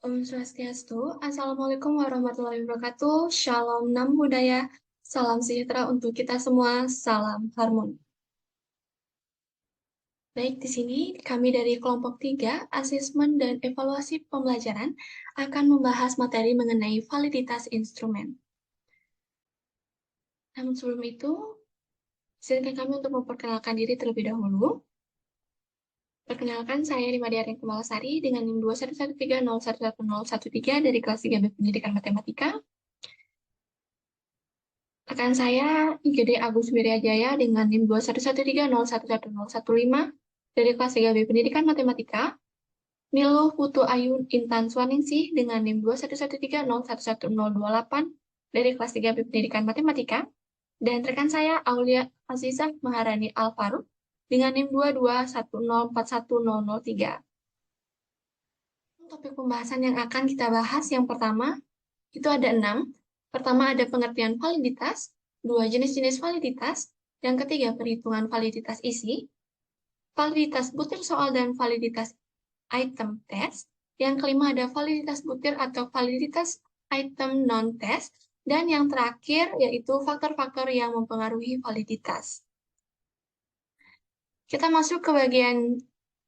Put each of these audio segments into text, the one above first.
Om Swastiastu, Assalamualaikum warahmatullahi wabarakatuh, Shalom Nam Budaya, Salam sejahtera untuk kita semua, Salam Harmoni. Baik, di sini kami dari kelompok 3, Asesmen dan Evaluasi Pembelajaran, akan membahas materi mengenai validitas instrumen. Namun sebelum itu, izinkan kami untuk memperkenalkan diri terlebih dahulu. Perkenalkan, saya Rima Diaring Kemalasari dengan NIM 21130111013 dari kelas 3B Pendidikan Matematika. Rekan saya IGD Agus Wiryajaya dengan NIM 21130111015 dari kelas 3B Pendidikan Matematika. Niluh Putu Ayun Intan Swaningsih dengan NIM 21130111028 dari kelas 3B Pendidikan Matematika. Dan rekan saya Aulia Azizah Maharani Alfaruk dengan NIM 221041003. Topik pembahasan yang akan kita bahas yang pertama, itu ada 6. Pertama ada pengertian validitas, 2 jenis-jenis validitas, yang ketiga perhitungan validitas isi, validitas butir soal dan validitas item test, yang kelima ada validitas butir atau validitas item non-test, dan yang terakhir yaitu faktor-faktor yang mempengaruhi validitas. Kita masuk ke bagian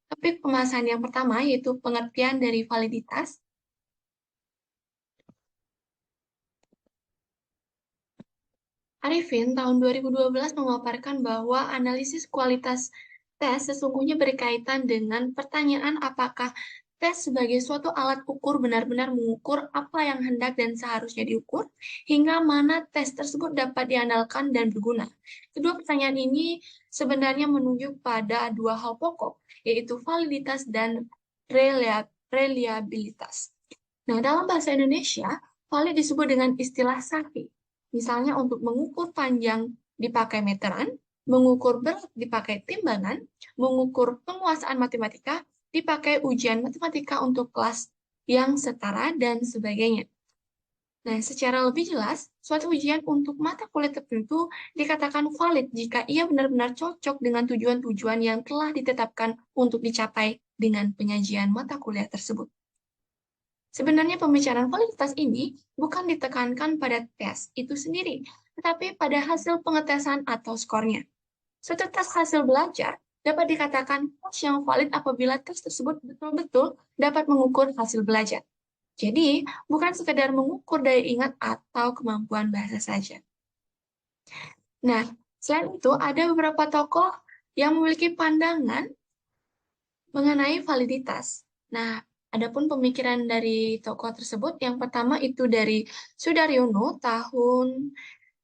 topik pembahasan yang pertama, yaitu pengertian dari validitas. Arifin tahun 2012 memaparkan bahwa analisis kualitas tes sesungguhnya berkaitan dengan pertanyaan apakah tes sebagai suatu alat ukur benar-benar mengukur apa yang hendak dan seharusnya diukur, hingga mana tes tersebut dapat diandalkan dan berguna. Kedua pertanyaan ini sebenarnya menunjuk pada dua hal pokok, yaitu validitas dan reliabilitas. Nah, dalam bahasa Indonesia, valid disebut dengan istilah SAFI. Misalnya untuk mengukur panjang dipakai meteran, mengukur berat dipakai timbangan, mengukur penguasaan matematika dipakai ujian matematika untuk kelas yang setara, dan sebagainya. Nah, secara lebih jelas, suatu ujian untuk mata kuliah tertentu dikatakan valid jika ia benar-benar cocok dengan tujuan-tujuan yang telah ditetapkan untuk dicapai dengan penyajian mata kuliah tersebut. Sebenarnya pembicaraan validitas ini bukan ditekankan pada tes itu sendiri, tetapi pada hasil pengetesan atau skornya. Suatu tes hasil belajar dapat dikatakan tes yang valid apabila tes tersebut betul-betul dapat mengukur hasil belajar. Jadi, bukan sekedar mengukur daya ingat atau kemampuan bahasa saja. Nah, selain itu ada beberapa tokoh yang memiliki pandangan mengenai validitas. Nah, adapun pemikiran dari tokoh tersebut, yang pertama itu dari Sudaryono tahun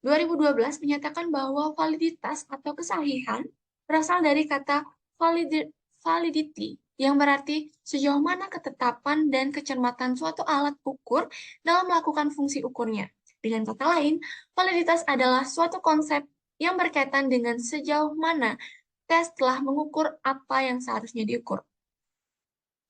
2012 menyatakan bahwa validitas atau kesahihan berasal dari kata validity, yang berarti sejauh mana ketetapan dan kecermatan suatu alat ukur dalam melakukan fungsi ukurnya. Dengan kata lain, validitas adalah suatu konsep yang berkaitan dengan sejauh mana tes telah mengukur apa yang seharusnya diukur.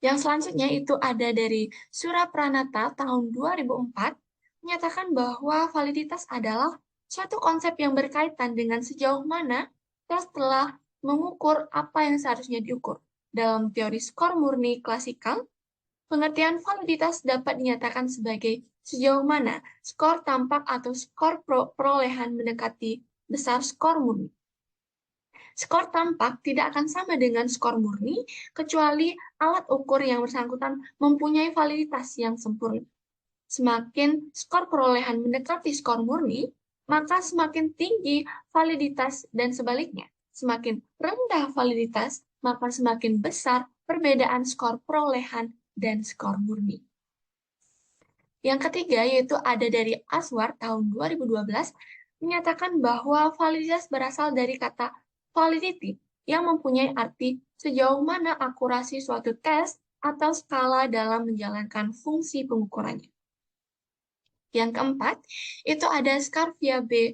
Yang selanjutnya itu ada dari Surapranata tahun 2004, menyatakan bahwa validitas adalah suatu konsep yang berkaitan dengan sejauh mana tes telah mengukur apa yang seharusnya diukur. Dalam teori skor murni klasikal, pengertian validitas dapat dinyatakan sebagai sejauh mana skor tampak atau skor perolehan mendekati besar skor murni. Skor tampak tidak akan sama dengan skor murni, kecuali alat ukur yang bersangkutan mempunyai validitas yang sempurna. Semakin skor perolehan mendekati skor murni, maka semakin tinggi validitas, dan sebaliknya. Semakin rendah validitas, maka semakin besar perbedaan skor perolehan dan skor murni. Yang ketiga yaitu ada dari Aswar tahun 2012, menyatakan bahwa validitas berasal dari kata validity yang mempunyai arti sejauh mana akurasi suatu tes atau skala dalam menjalankan fungsi pengukurannya. Yang keempat, itu ada Scarvia B.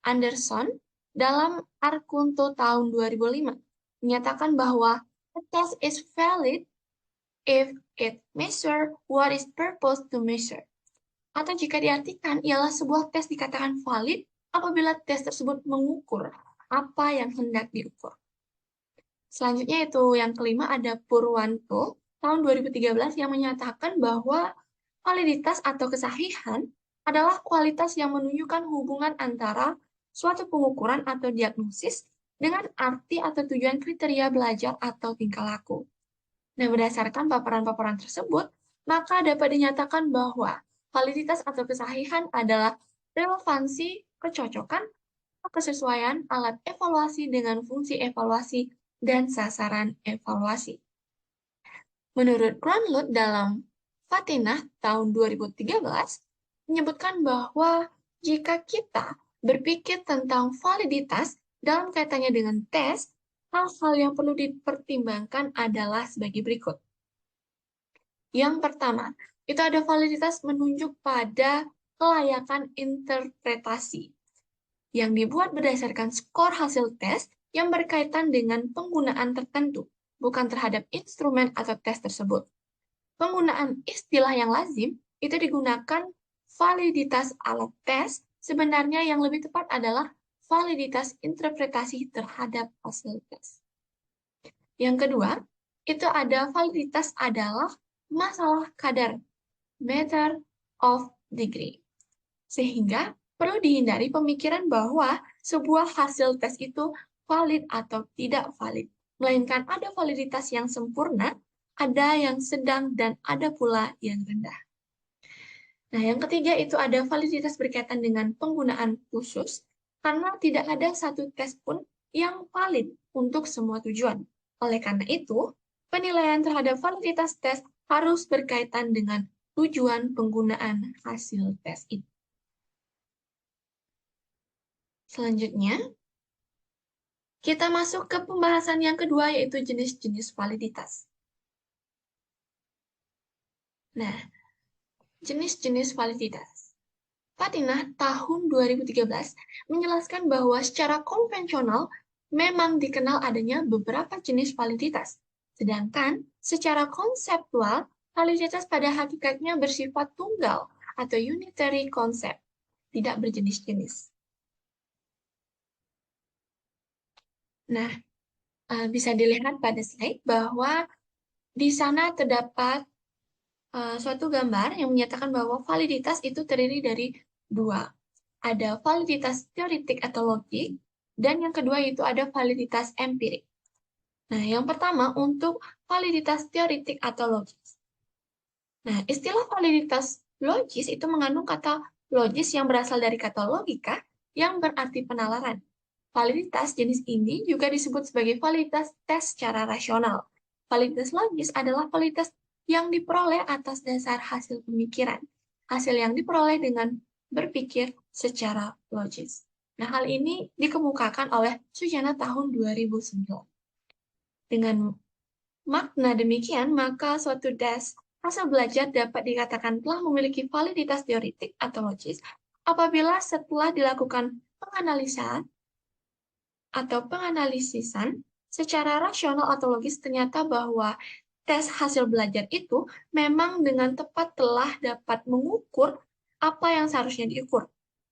Anderson dalam Arkunto tahun 2005, menyatakan bahwa a test is valid if it measure what is purposed to measure. Atau jika diartikan, ialah sebuah tes dikatakan valid apabila tes tersebut mengukur apa yang hendak diukur. Selanjutnya itu yang kelima ada Purwanto tahun 2013 yang menyatakan bahwa validitas atau kesahihan adalah kualitas yang menunjukkan hubungan antara suatu pengukuran atau diagnosis dengan arti atau tujuan kriteria belajar atau tingkah laku. Nah, berdasarkan paparan-paparan tersebut, maka dapat dinyatakan bahwa validitas atau kesahihan adalah relevansi, kecocokan, atau kesesuaian alat evaluasi dengan fungsi evaluasi dan sasaran evaluasi. Menurut Grunlund dalam Fatinah tahun 2013, menyebutkan bahwa jika kita berpikir tentang validitas dalam kaitannya dengan tes, hal-hal yang perlu dipertimbangkan adalah sebagai berikut. Yang pertama, itu ada validitas menunjuk pada kelayakan interpretasi yang dibuat berdasarkan skor hasil tes yang berkaitan dengan penggunaan tertentu, bukan terhadap instrumen atau tes tersebut. Penggunaan istilah yang lazim itu digunakan validitas alat tes, sebenarnya yang lebih tepat adalah validitas interpretasi terhadap hasil tes. Yang kedua, itu ada validitas adalah masalah kadar, matter of degree. Sehingga perlu dihindari pemikiran bahwa sebuah hasil tes itu valid atau tidak valid, melainkan ada validitas yang sempurna, ada yang sedang, dan ada pula yang rendah. Nah, yang ketiga itu ada validitas berkaitan dengan penggunaan khusus, karena tidak ada satu tes pun yang valid untuk semua tujuan. Oleh karena itu, penilaian terhadap validitas tes harus berkaitan dengan tujuan penggunaan hasil tes itu. Selanjutnya, kita masuk ke pembahasan yang kedua, yaitu jenis-jenis validitas. Nah, jenis-jenis validitas. Fatinah tahun 2013 menjelaskan bahwa secara konvensional memang dikenal adanya beberapa jenis validitas. Sedangkan secara konseptual, validitas pada hakikatnya bersifat tunggal atau unitary concept, tidak berjenis-jenis. Nah, bisa dilihat pada slide bahwa di sana terdapat suatu gambar yang menyatakan bahwa validitas itu terdiri dari dua. Ada validitas teoritik atau logik, dan yang kedua itu ada validitas empirik. Nah, yang pertama untuk validitas teoritik atau logis. Nah, istilah validitas logis itu mengandung kata logis yang berasal dari kata logika yang berarti penalaran. Validitas jenis ini juga disebut sebagai validitas tes secara rasional. Validitas logis adalah validitas yang diperoleh atas dasar hasil pemikiran. Hasil yang diperoleh dengan berpikir secara logis. Nah, hal ini dikemukakan oleh Sujana tahun 2009. Dengan makna demikian, maka suatu tes hasil belajar dapat dikatakan telah memiliki validitas teoritik atau logis apabila setelah dilakukan penganalisan atau penganalisisan secara rasional atau logis ternyata bahwa tes hasil belajar itu memang dengan tepat telah dapat mengukur apa yang seharusnya diukur.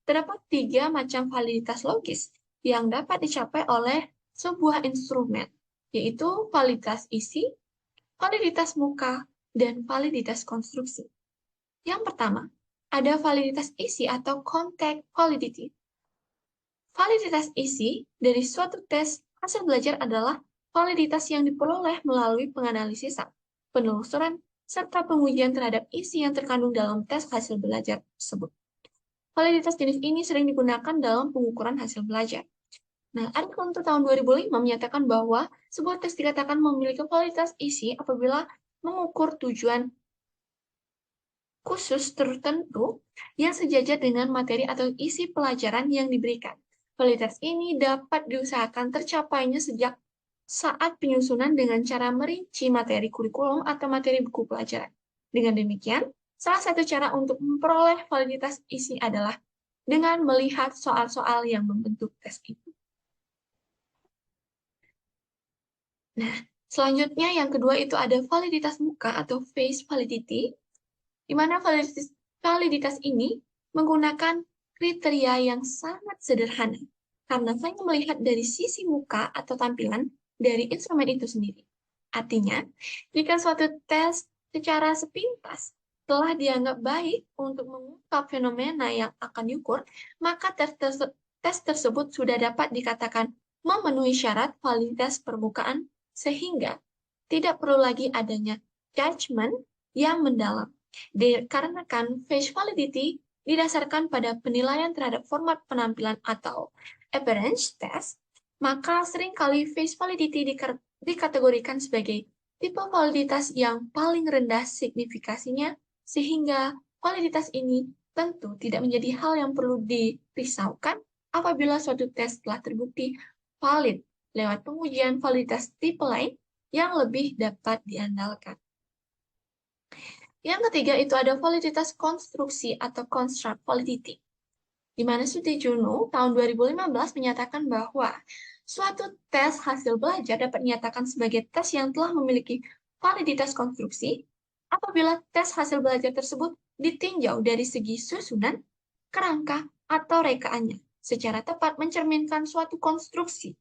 Terdapat 3 macam validitas logis yang dapat dicapai oleh sebuah instrumen, yaitu validitas isi, validitas muka, dan validitas konstruksi. Yang pertama, ada validitas isi atau content validity. Validitas isi dari suatu tes hasil belajar adalah validitas yang diperoleh melalui penganalisisan, penelusuran, serta pengujian terhadap isi yang terkandung dalam tes hasil belajar tersebut. Validitas jenis ini sering digunakan dalam pengukuran hasil belajar. Nah, artikel untuk tahun 2005 menyatakan bahwa sebuah tes dikatakan memiliki validitas isi apabila mengukur tujuan khusus tertentu yang sejajar dengan materi atau isi pelajaran yang diberikan. Validitas ini dapat diusahakan tercapainya sejak saat penyusunan dengan cara merinci materi kurikulum atau materi buku pelajaran. Dengan demikian, salah satu cara untuk memperoleh validitas isi adalah dengan melihat soal-soal yang membentuk tes itu. Nah, selanjutnya yang kedua itu ada validitas muka atau face validity, di mana validitas ini menggunakan kriteria yang sangat sederhana, karena hanya melihat dari sisi muka atau tampilan dari instrumen itu sendiri. Artinya, jika suatu tes secara sepintas telah dianggap baik untuk mengungkap fenomena yang akan diukur, maka tes tersebut sudah dapat dikatakan memenuhi syarat validitas permukaan sehingga tidak perlu lagi adanya judgment yang mendalam. Dikarenakan face validity didasarkan pada penilaian terhadap format penampilan atau appearance test, maka seringkali face validity dikategorikan sebagai tipe validitas yang paling rendah signifikasinya, sehingga validitas ini tentu tidak menjadi hal yang perlu dirisaukan apabila suatu tes telah terbukti valid lewat pengujian validitas tipe lain yang lebih dapat diandalkan. Yang ketiga itu ada validitas konstruksi atau construct validity, di mana studi Juno tahun 2015 menyatakan bahwa suatu tes hasil belajar dapat dinyatakan sebagai tes yang telah memiliki validitas konstruksi apabila tes hasil belajar tersebut ditinjau dari segi susunan, kerangka, atau rekaannya secara tepat mencerminkan suatu konstruksi.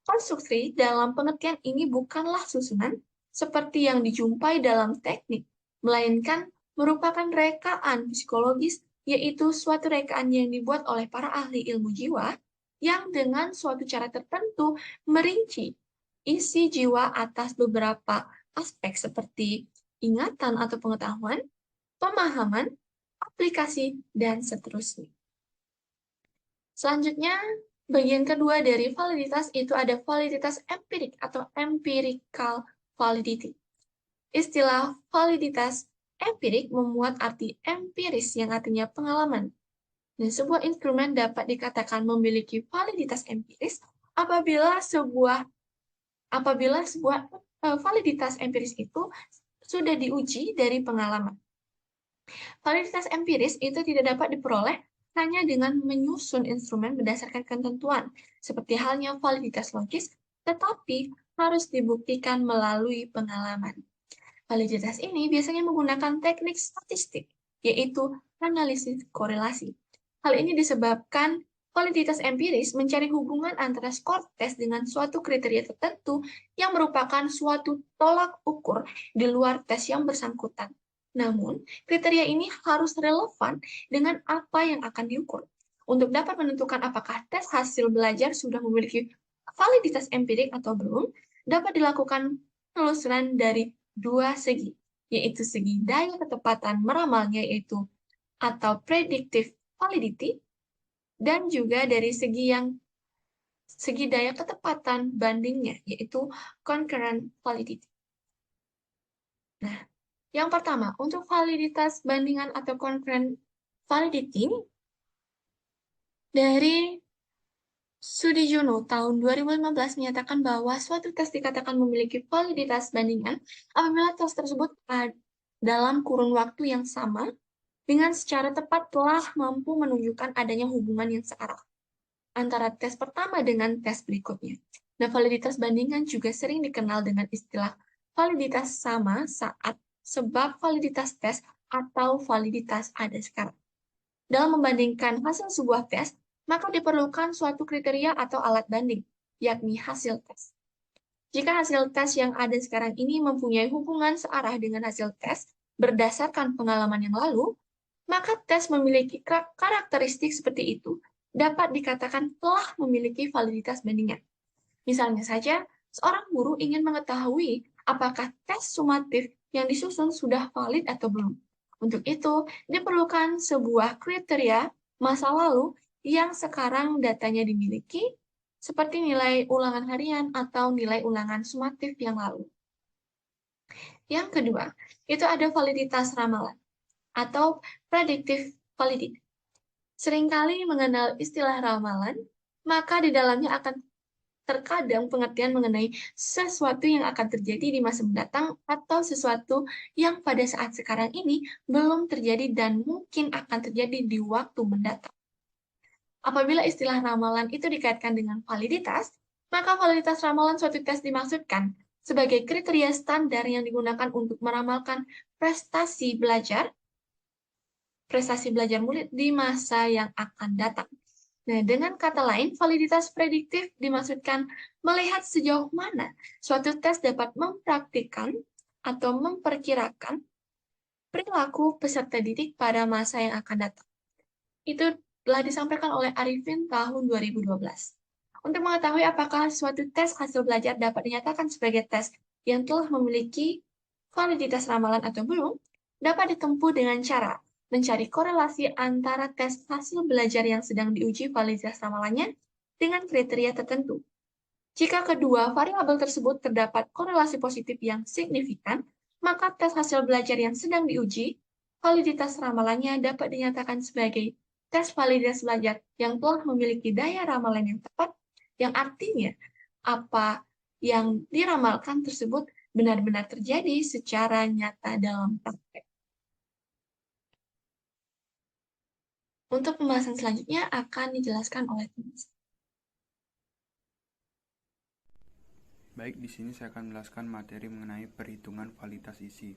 Konstruksi dalam pengertian ini bukanlah susunan seperti yang dijumpai dalam teknik, melainkan merupakan rekaan psikologis, yaitu suatu rekaan yang dibuat oleh para ahli ilmu jiwa yang dengan suatu cara tertentu merinci isi jiwa atas beberapa aspek seperti ingatan atau pengetahuan, pemahaman, aplikasi, dan seterusnya. Selanjutnya, bagian kedua dari validitas itu ada validitas empirik atau empirical validity. Istilah validitas empirik memuat arti empiris yang artinya pengalaman. Dan sebuah instrumen dapat dikatakan memiliki validitas empiris apabila sebuah validitas empiris itu sudah diuji dari pengalaman. Validitas empiris itu tidak dapat diperoleh hanya dengan menyusun instrumen berdasarkan ketentuan, seperti halnya validitas logis, tetapi harus dibuktikan melalui pengalaman. Validitas ini biasanya menggunakan teknik statistik, yaitu analisis korelasi. Hal ini disebabkan validitas empiris mencari hubungan antara skor tes dengan suatu kriteria tertentu yang merupakan suatu tolak ukur di luar tes yang bersangkutan. Namun, kriteria ini harus relevan dengan apa yang akan diukur. Untuk dapat menentukan apakah tes hasil belajar sudah memiliki validitas empirik atau belum, dapat dilakukan penelusuran dari dua segi, yaitu segi daya ketepatan meramalnya yaitu atau predictive validity, dan juga dari segi daya ketepatan bandingnya, yaitu concurrent validity. Nah, yang pertama, untuk validitas bandingan atau concurrent validity, dari studi Juno tahun 2015 menyatakan bahwa suatu tes dikatakan memiliki validitas bandingan apabila tes tersebut dalam kurun waktu yang sama dengan secara tepat telah mampu menunjukkan adanya hubungan yang searah antara tes pertama dengan tes berikutnya. Nah, validitas bandingan juga sering dikenal dengan istilah validitas sama saat sebab validitas tes atau validitas ada sekarang. Dalam membandingkan hasil sebuah tes, maka diperlukan suatu kriteria atau alat banding, yakni hasil tes. Jika hasil tes yang ada sekarang ini mempunyai hubungan searah dengan hasil tes berdasarkan pengalaman yang lalu, maka tes memiliki karakteristik seperti itu dapat dikatakan telah memiliki validitas bandingan. Misalnya saja, seorang guru ingin mengetahui apakah tes sumatif yang disusun sudah valid atau belum. Untuk itu, diperlukan sebuah kriteria masa lalu yang sekarang datanya dimiliki, seperti nilai ulangan harian atau nilai ulangan sumatif yang lalu. Yang kedua, itu ada validitas ramalan atau predictive validity. Seringkali mengenal istilah ramalan, maka di dalamnya akan terkadang pengertian mengenai sesuatu yang akan terjadi di masa mendatang atau sesuatu yang pada saat sekarang ini belum terjadi dan mungkin akan terjadi di waktu mendatang. Apabila istilah ramalan itu dikaitkan dengan validitas, maka validitas ramalan suatu tes dimaksudkan sebagai kriteria standar yang digunakan untuk meramalkan prestasi belajar murid di masa yang akan datang. Nah, dengan kata lain, validitas prediktif dimaksudkan melihat sejauh mana suatu tes dapat mempraktikkan atau memperkirakan perilaku peserta didik pada masa yang akan datang. Itu telah disampaikan oleh Arifin tahun 2012. Untuk mengetahui apakah suatu tes hasil belajar dapat dinyatakan sebagai tes yang telah memiliki validitas ramalan atau belum, dapat ditempuh dengan cara mencari korelasi antara tes hasil belajar yang sedang diuji validitas ramalannya dengan kriteria tertentu. Jika kedua variabel tersebut terdapat korelasi positif yang signifikan, maka tes hasil belajar yang sedang diuji, validitas ramalannya dapat dinyatakan sebagai tes validitas belajar yang telah memiliki daya ramalan yang tepat, yang artinya apa yang diramalkan tersebut benar-benar terjadi secara nyata dalam praktek. Untuk pembahasan selanjutnya akan dijelaskan oleh Thomas. Baik, di sini saya akan menjelaskan materi mengenai perhitungan validitas isi.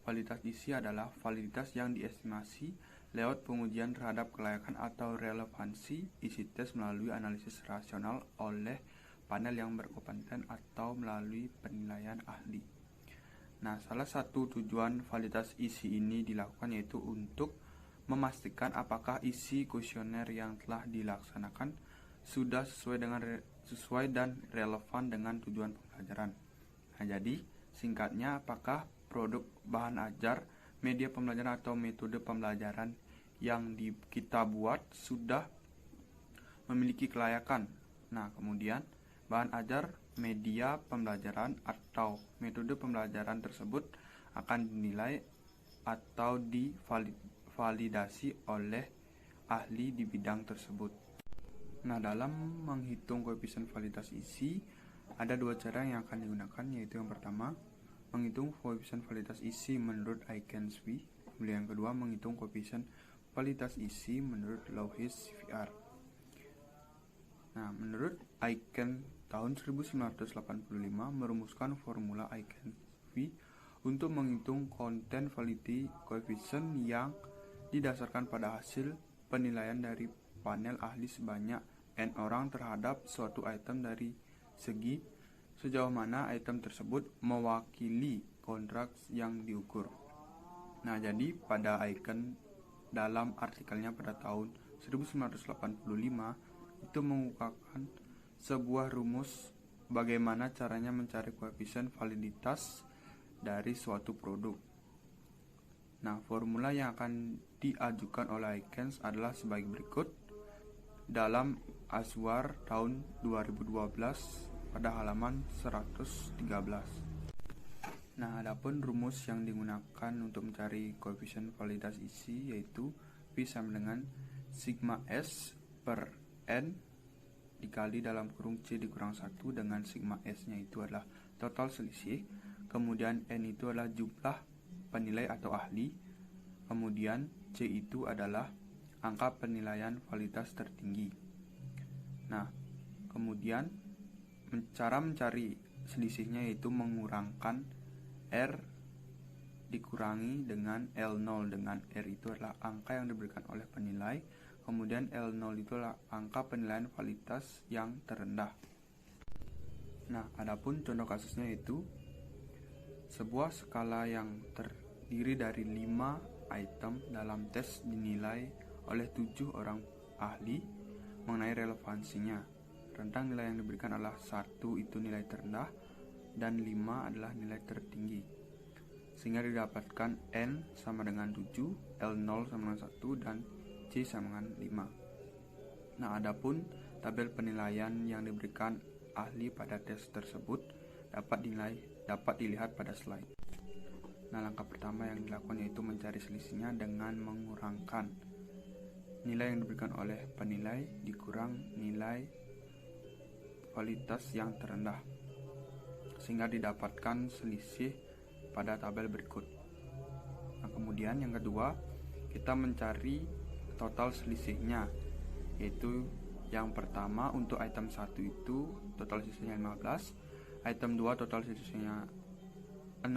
Validitas isi adalah validitas yang diestimasi lewat pengujian terhadap kelayakan atau relevansi isi tes melalui analisis rasional oleh panel yang berkompeten atau melalui penilaian ahli. Nah, salah satu tujuan validitas isi ini dilakukan yaitu untuk memastikan apakah isi kuesioner yang telah dilaksanakan sudah sesuai dan relevan dengan tujuan pembelajaran. Nah, jadi singkatnya, apakah produk bahan ajar, media pembelajaran atau metode pembelajaran yang kita buat sudah memiliki kelayakan. Nah, kemudian bahan ajar, media pembelajaran atau metode pembelajaran tersebut akan dinilai atau divalidasi oleh ahli di bidang tersebut. Nah, dalam menghitung koefisien validitas isi, ada dua cara yang akan digunakan, yaitu yang pertama, menghitung koefisien validitas isi menurut Aikens-V, kemudian yang kedua, menghitung koefisien validitas isi menurut Lewis CVR. Nah, menurut Aikens tahun 1985 merumuskan formula Aikens-V untuk menghitung konten validity coefficient yang didasarkan pada hasil penilaian dari panel ahli sebanyak N orang terhadap suatu item dari segi sejauh mana item tersebut mewakili kontrak yang diukur. Nah, jadi pada Aikens dalam artikelnya pada tahun 1985 itu mengungkapkan sebuah rumus bagaimana caranya mencari koefisien validitas dari suatu produk. Nah, formula yang akan diajukan oleh Aikens adalah sebagai berikut dalam Aswar tahun 2012 pada halaman 113. Nah, adapun rumus yang digunakan untuk mencari koefisien validitas isi yaitu V sama dengan sigma S per N dikali dalam kurung C dikurang 1 dengan sigma S nya itu adalah total selisih, kemudian N itu adalah jumlah penilai atau ahli, kemudian C itu adalah angka penilaian validitas tertinggi. Nah, kemudian cara mencari selisihnya yaitu mengurangkan R dikurangi dengan L0, dengan R itu adalah angka yang diberikan oleh penilai, kemudian L0 itu adalah angka penilaian validitas yang terendah. Nah, adapun contoh kasusnya itu sebuah skala yang terdiri dari 5 item dalam tes dinilai oleh 7 orang ahli mengenai relevansinya. Rentang nilai yang diberikan adalah 1 itu nilai terendah dan 5 adalah nilai tertinggi, sehingga didapatkan N sama dengan 7, L0 sama dengan 1, dan C sama dengan 5. Nah, adapun tabel penilaian yang diberikan ahli pada tes tersebut dapat dilihat pada slide. Nah, langkah pertama yang dilakukan yaitu mencari selisihnya dengan mengurangkan nilai yang diberikan oleh penilai dikurang nilai validitas yang terendah, sehingga didapatkan selisih pada tabel berikut. Nah, kemudian yang kedua, kita mencari total selisihnya, yaitu yang pertama untuk item 1 itu total selisihnya 15, item 2 total selisihnya 16,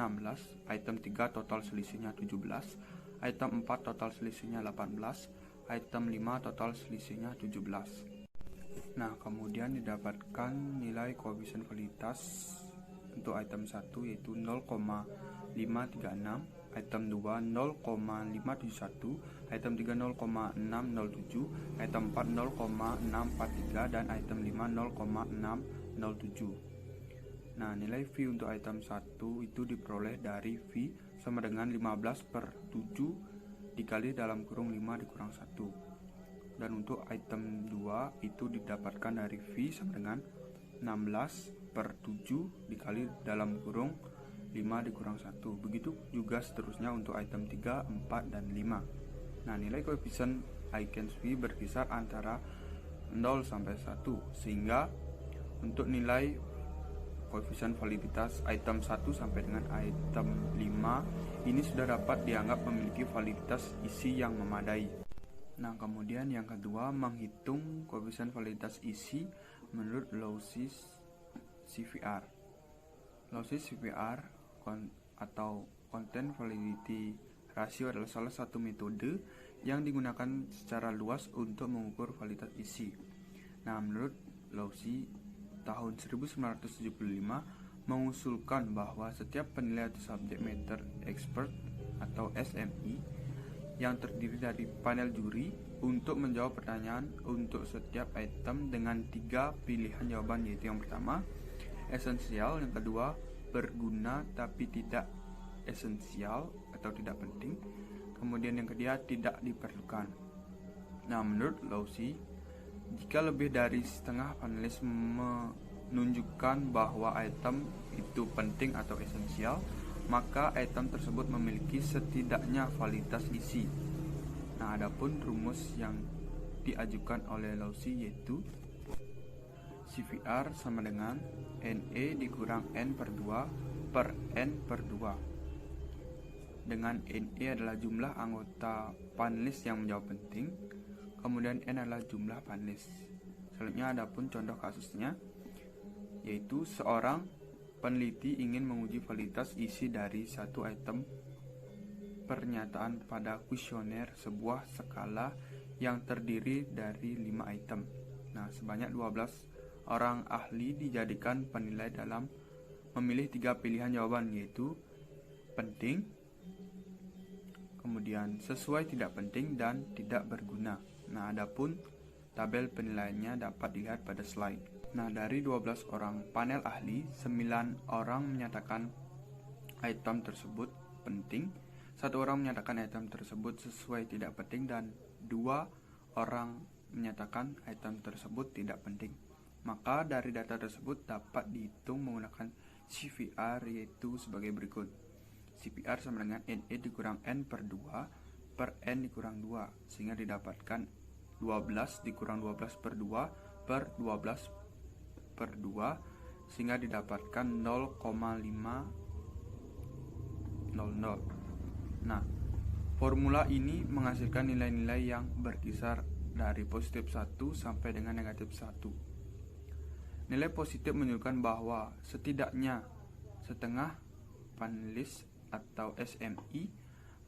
item 3 total selisihnya 17, item 4 total selisihnya 18, item 5 total selisihnya 17. Nah, kemudian didapatkan nilai koefisien validitas untuk item 1 yaitu 0,536, item 2 0,571, item 3 0,607, item 4 0,643, dan item 5 0,607. Nah, nilai V untuk item 1 itu diperoleh dari V sama dengan 15/7 dikali dalam kurung 5 dikurang 1. Dan untuk item 2 itu didapatkan dari V sama dengan 16/7 dikali dalam kurung 5 dikurang 1. Begitu juga seterusnya untuk item 3, 4, dan 5. Nah, nilai koefisien Huygens V berkisar antara 0 sampai 1, sehingga untuk nilai koefisien validitas item 1 sampai dengan item 5 ini sudah dapat dianggap memiliki validitas isi yang memadai. Nah, kemudian yang kedua, menghitung koefisien validitas isi menurut Lowes CVR. Lowes CVR atau Content Validity Ratio adalah salah satu metode yang digunakan secara luas untuk mengukur validitas isi. Nah, menurut Lowes tahun 1975 mengusulkan bahwa setiap penilai atau subject matter expert atau SME yang terdiri dari panel juri untuk menjawab pertanyaan untuk setiap item dengan 3 pilihan jawaban, yaitu yang pertama esensial, yang kedua berguna tapi tidak esensial atau tidak penting, kemudian yang ketiga tidak diperlukan. Nah, menurut Lowes, jika lebih dari setengah panelis menunjukkan bahwa item itu penting atau esensial, maka item tersebut memiliki setidaknya validitas isi. Nah, adapun rumus yang diajukan oleh Lowes yaitu CVR sama dengan NE dikurang N/2 per N/2, dengan NE adalah jumlah anggota panelis yang menjawab penting, kemudian N adalah jumlah panelis. Selanjutnya adapun contoh kasusnya, yaitu seorang peneliti ingin menguji validitas isi dari satu item pernyataan pada kuesioner sebuah skala yang terdiri dari 5 item. Nah, sebanyak 12 orang ahli dijadikan penilai dalam memilih 3 pilihan jawaban, yaitu penting, kemudian sesuai tidak penting, dan tidak berguna. Nah, adapun tabel penilaiannya dapat dilihat pada slide. Nah, dari 12 orang panel ahli, 9 orang menyatakan item tersebut penting, 1 orang menyatakan item tersebut sesuai tidak penting, dan 2 orang menyatakan item tersebut tidak penting. Maka dari data tersebut dapat dihitung menggunakan CVR, yaitu sebagai berikut. CVR sama dengan NE dikurang N/2 per N dikurang 2, sehingga didapatkan 12 dikurang 12/2 per 12/2, sehingga didapatkan 0,500. Nah, formula ini menghasilkan nilai-nilai yang berkisar dari positif 1 sampai dengan negatif 1. Nilai positif menunjukkan bahwa setidaknya setengah panelis atau SME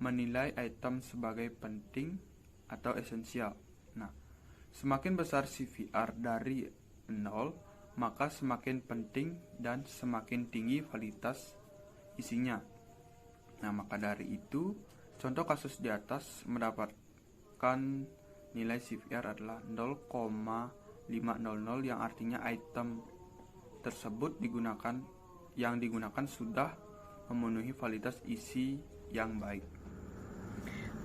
menilai item sebagai penting atau esensial. Nah, semakin besar CVR dari 0, maka semakin penting dan semakin tinggi validitas isinya. Nah, maka dari itu, contoh kasus di atas mendapatkan nilai CVR adalah 0,500, yang artinya item tersebut yang digunakan sudah memenuhi validitas isi yang baik.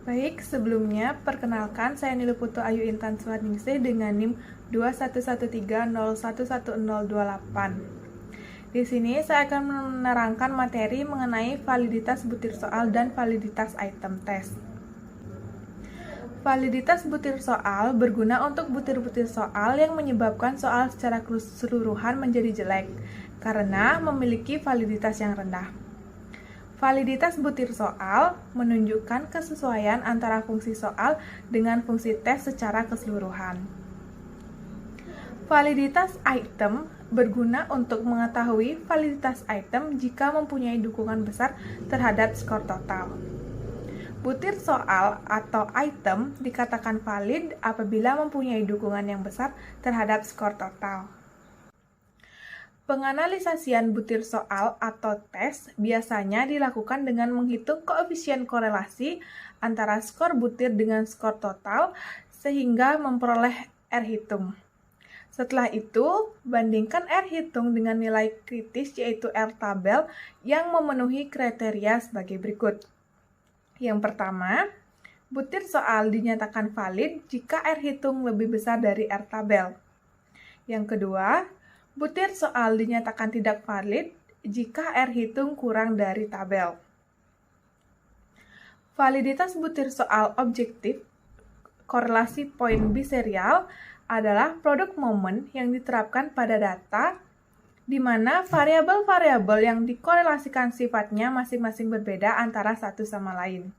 Baik, sebelumnya perkenalkan saya Niluputu Ayu Intan Suharningsih dengan NIM 2113011028. Di sini saya akan menerangkan materi mengenai validitas butir soal dan validitas item tes. Validitas butir soal berguna untuk butir-butir soal yang menyebabkan soal secara keseluruhan menjadi jelek karena memiliki validitas yang rendah. Validitas butir soal menunjukkan kesesuaian antara fungsi soal dengan fungsi tes secara keseluruhan. Validitas item berguna untuk mengetahui validitas item jika mempunyai dukungan besar terhadap skor total. Butir soal atau item dikatakan valid apabila mempunyai dukungan yang besar terhadap skor total. Penganalisasian butir soal atau tes biasanya dilakukan dengan menghitung koefisien korelasi antara skor butir dengan skor total sehingga memperoleh R hitung. Setelah itu, bandingkan R hitung dengan nilai kritis yaitu R tabel yang memenuhi kriteria sebagai berikut. Yang pertama, butir soal dinyatakan valid jika R hitung lebih besar dari R tabel. Yang kedua, butir soal dinyatakan tidak valid jika R hitung kurang dari tabel. Validitas butir soal objektif korelasi poin biserial adalah produk momen yang diterapkan pada data di mana variabel-variabel yang dikorelasikan sifatnya masing-masing berbeda antara satu sama lain.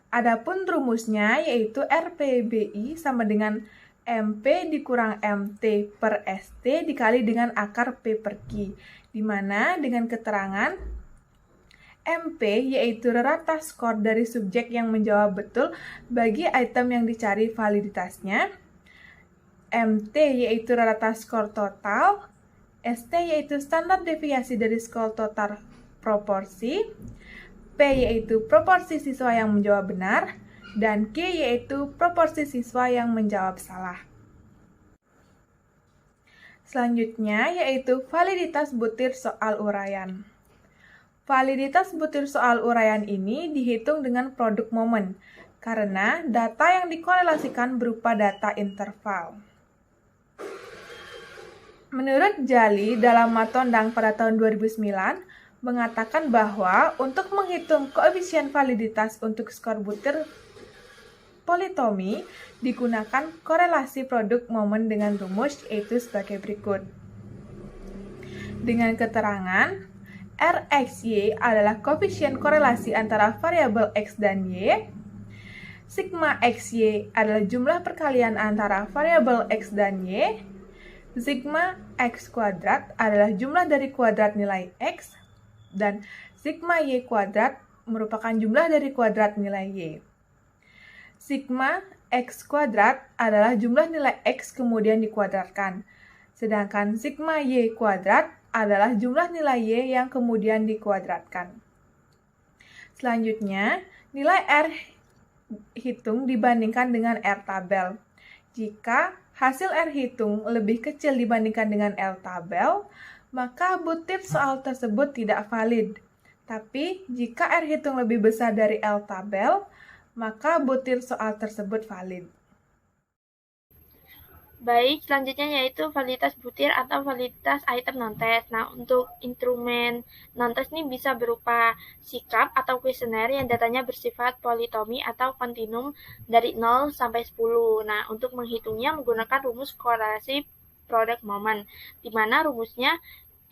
Adapun rumusnya yaitu RPBI sama dengan MP dikurang MT per ST dikali dengan akar P per Q, di mana dengan keterangan MP yaitu rata skor dari subjek yang menjawab betul bagi item yang dicari validitasnya, MT yaitu rata skor total, ST yaitu standar deviasi dari skor total proporsi, P yaitu proporsi siswa yang menjawab benar, dan Q yaitu proporsi siswa yang menjawab salah. Selanjutnya yaitu validitas butir soal uraian. Validitas butir soal uraian ini dihitung dengan produk momen, karena data yang dikorelasikan berupa data interval. Menurut Jali dalam Matondang pada tahun 2009, mengatakan bahwa untuk menghitung koefisien validitas untuk skor butir politomi digunakan korelasi produk momen dengan rumus yaitu sebagai berikut. Dengan keterangan, RXY adalah koefisien korelasi antara variabel X dan Y, sigma XY adalah jumlah perkalian antara variabel X dan Y, sigma X kuadrat adalah jumlah dari kuadrat nilai X, dan sigma Y kuadrat merupakan jumlah dari kuadrat nilai Y. Sigma X kuadrat adalah jumlah nilai X kemudian dikuadratkan, sedangkan sigma Y kuadrat adalah jumlah nilai Y yang kemudian dikuadratkan. Selanjutnya, nilai R hitung dibandingkan dengan R tabel. Jika hasil R hitung lebih kecil dibandingkan dengan L tabel, maka butir soal tersebut tidak valid. Tapi, jika R hitung lebih besar dari L tabel, maka butir soal tersebut valid. Baik, selanjutnya yaitu validitas butir atau validitas item non-test. Nah, untuk instrumen non-test ini bisa berupa sikap atau kuesioner yang datanya bersifat politomi atau kontinum dari 0 sampai 10. Nah, untuk menghitungnya menggunakan rumus korelasi produk momen, di mana rumusnya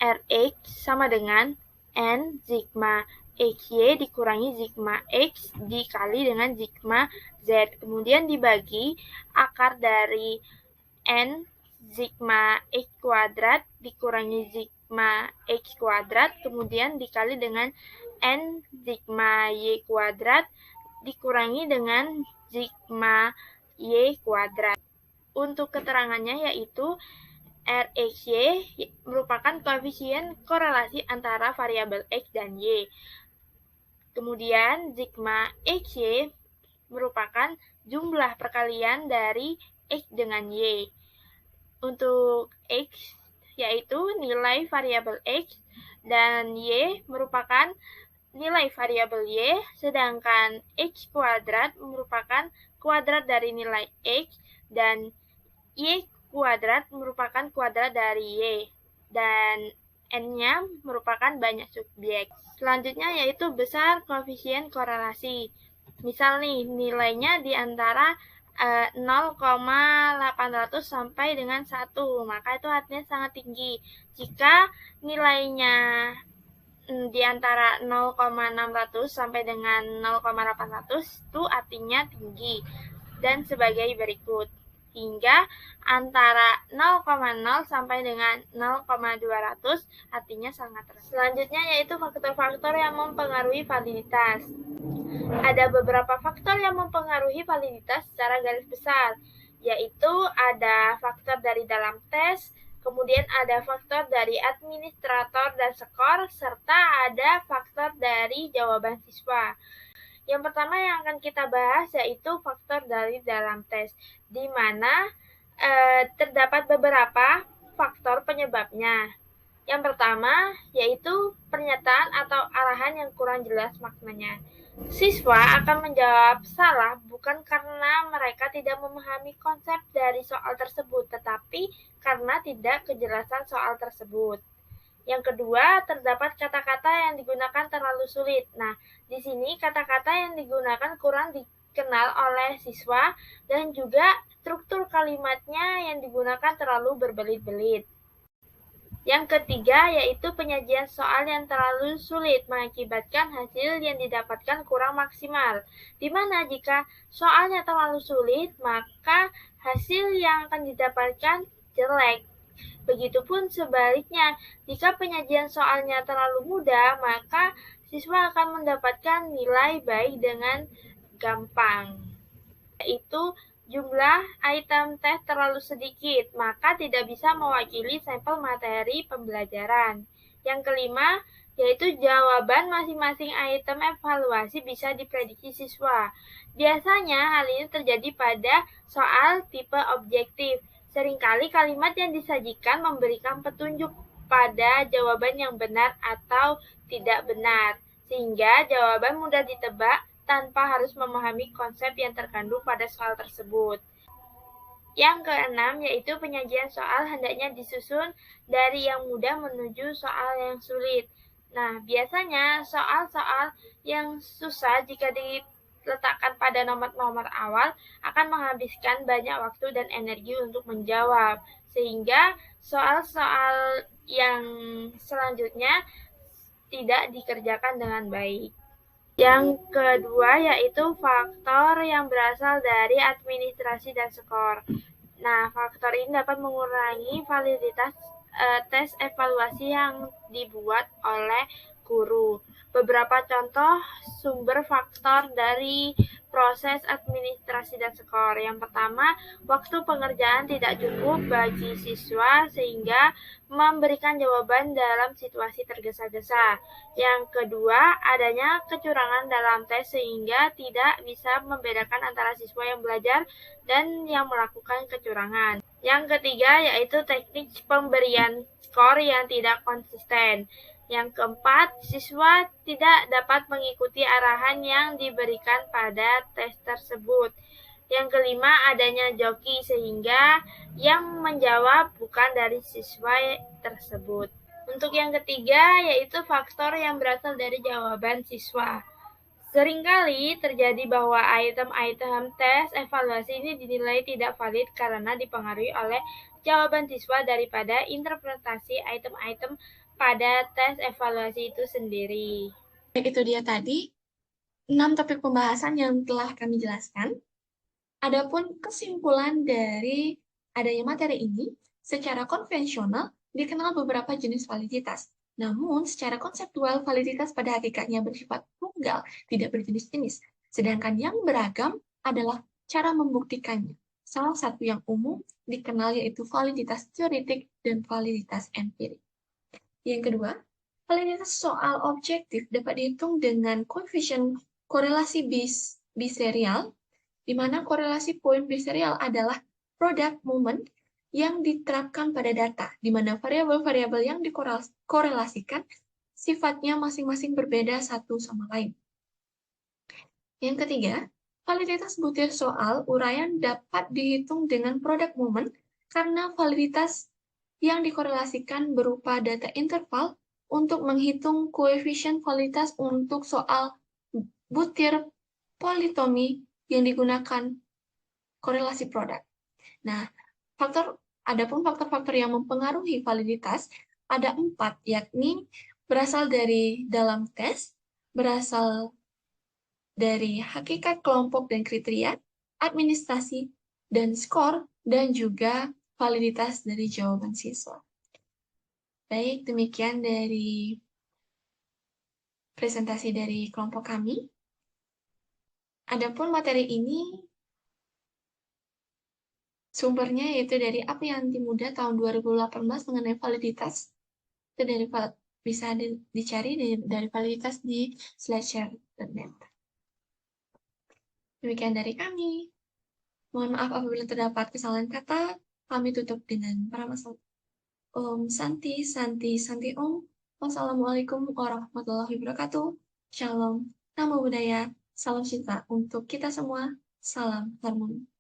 Rx sama dengan N sigma XY dikurangi sigma X dikali dengan sigma Z. Kemudian dibagi akar dari N sigma X kuadrat dikurangi sigma X kuadrat, kemudian dikali dengan N sigma Y kuadrat dikurangi dengan sigma Y kuadrat. Untuk keterangannya yaitu RXY merupakan koefisien korelasi antara variabel X dan Y. Kemudian sigma XY merupakan jumlah perkalian dari X dengan Y. Untuk X yaitu nilai variabel X dan Y merupakan nilai variabel Y, sedangkan X kuadrat merupakan kuadrat dari nilai X dan Y kuadrat merupakan kuadrat dari Y, dan N-nya merupakan banyak subjek. Selanjutnya yaitu besar koefisien korelasi. Misal nih, nilainya di antara 0,800 sampai dengan 1, maka itu artinya sangat tinggi. Jika nilainya di antara 0,600 sampai dengan 0,800 itu artinya tinggi, dan sebagai berikut. Hingga antara 0,0 sampai dengan 0,200 artinya sangat rendah. Selanjutnya yaitu faktor-faktor yang mempengaruhi validitas. Ada beberapa faktor yang mempengaruhi validitas secara garis besar, yaitu ada faktor dari dalam tes, kemudian ada faktor dari administrator dan skor, serta ada faktor dari jawaban siswa. Yang pertama yang akan kita bahas yaitu faktor dari dalam tes, di mana terdapat beberapa faktor penyebabnya. Yang pertama yaitu pernyataan atau arahan yang kurang jelas maknanya. Siswa akan menjawab salah bukan karena mereka tidak memahami konsep dari soal tersebut, tetapi karena tidak kejelasan soal tersebut. Yang kedua, terdapat kata-kata yang digunakan terlalu sulit. Nah, di sini kata-kata yang digunakan kurang dikenal oleh siswa dan juga struktur kalimatnya yang digunakan terlalu berbelit-belit. Yang ketiga, yaitu penyajian soal yang terlalu sulit mengakibatkan hasil yang didapatkan kurang maksimal. Di mana jika soalnya terlalu sulit, maka hasil yang akan didapatkan jelek. Begitupun sebaliknya, jika penyajian soalnya terlalu mudah, maka siswa akan mendapatkan nilai baik dengan gampang. Yaitu jumlah item tes terlalu sedikit, maka tidak bisa mewakili sampel materi pembelajaran. Yang kelima, yaitu jawaban masing-masing item evaluasi bisa diprediksi siswa. Biasanya hal ini terjadi pada soal tipe objektif. Seringkali kalimat yang disajikan memberikan petunjuk pada jawaban yang benar atau tidak benar, sehingga jawaban mudah ditebak tanpa harus memahami konsep yang terkandung pada soal tersebut. Yang keenam, yaitu penyajian soal hendaknya disusun dari yang mudah menuju soal yang sulit. Nah, biasanya soal-soal yang susah jika diletakkan pada nomor-nomor awal akan menghabiskan banyak waktu dan energi untuk menjawab, sehingga soal-soal yang selanjutnya tidak dikerjakan dengan baik. Yang kedua yaitu faktor yang berasal dari administrasi dan skor. Nah, faktor ini dapat mengurangi validitas tes evaluasi yang dibuat oleh guru. Beberapa contoh sumber faktor dari proses administrasi dan skor. Yang pertama, waktu pengerjaan tidak cukup bagi siswa sehingga memberikan jawaban dalam situasi tergesa-gesa. Yang kedua, adanya kecurangan dalam tes sehingga tidak bisa membedakan antara siswa yang belajar dan yang melakukan kecurangan. Yang ketiga, yaitu teknik pemberian skor yang tidak konsisten. Yang keempat, siswa tidak dapat mengikuti arahan yang diberikan pada tes tersebut. Yang kelima, adanya joki sehingga yang menjawab bukan dari siswa tersebut. Untuk yang ketiga, yaitu faktor yang berasal dari jawaban siswa. Seringkali terjadi bahwa item-item tes evaluasi ini dinilai tidak valid karena dipengaruhi oleh jawaban siswa daripada interpretasi item-item pada tes evaluasi itu sendiri. Baik, itu dia tadi 6 topik pembahasan yang telah kami jelaskan. Adapun kesimpulan dari adanya materi ini, secara konvensional dikenal beberapa jenis validitas. Namun, secara konseptual, validitas pada hakikatnya bersifat tunggal, tidak berjenis-jenis. Sedangkan yang beragam adalah cara membuktikannya. Salah satu yang umum dikenal yaitu validitas teoretik dan validitas empirik. Yang kedua, validitas soal objektif dapat dihitung dengan koefisien korelasi biserial, di mana korelasi poin biserial adalah produk moment yang diterapkan pada data, di mana variabel-variabel yang dikorelasikan sifatnya masing-masing berbeda satu sama lain. Yang ketiga, validitas butir soal uraian dapat dihitung dengan produk moment karena validitas yang dikorelasikan berupa data interval untuk menghitung koefisien validitas untuk soal butir politomi yang digunakan korelasi produk. Nah, adapun faktor-faktor yang mempengaruhi validitas ada 4, yakni berasal dari dalam tes, berasal dari hakikat kelompok dan kriteria, administrasi, dan skor, dan juga validitas dari jawaban siswa. Baik, demikian dari presentasi dari kelompok kami. Adapun materi ini sumbernya yaitu dari Aprianti Muda tahun 2018 mengenai validitas. Itu bisa dicari dari validitas di slideshare.net. Demikian dari kami. Mohon maaf apabila terdapat kesalahan kata. Kami tutup dengan pramasal. Om Santi, Santi, Santi Om. Wassalamualaikum warahmatullahi wabarakatuh. Shalom, Namo Buddhaya, salam cinta untuk kita semua. Salam harmoni.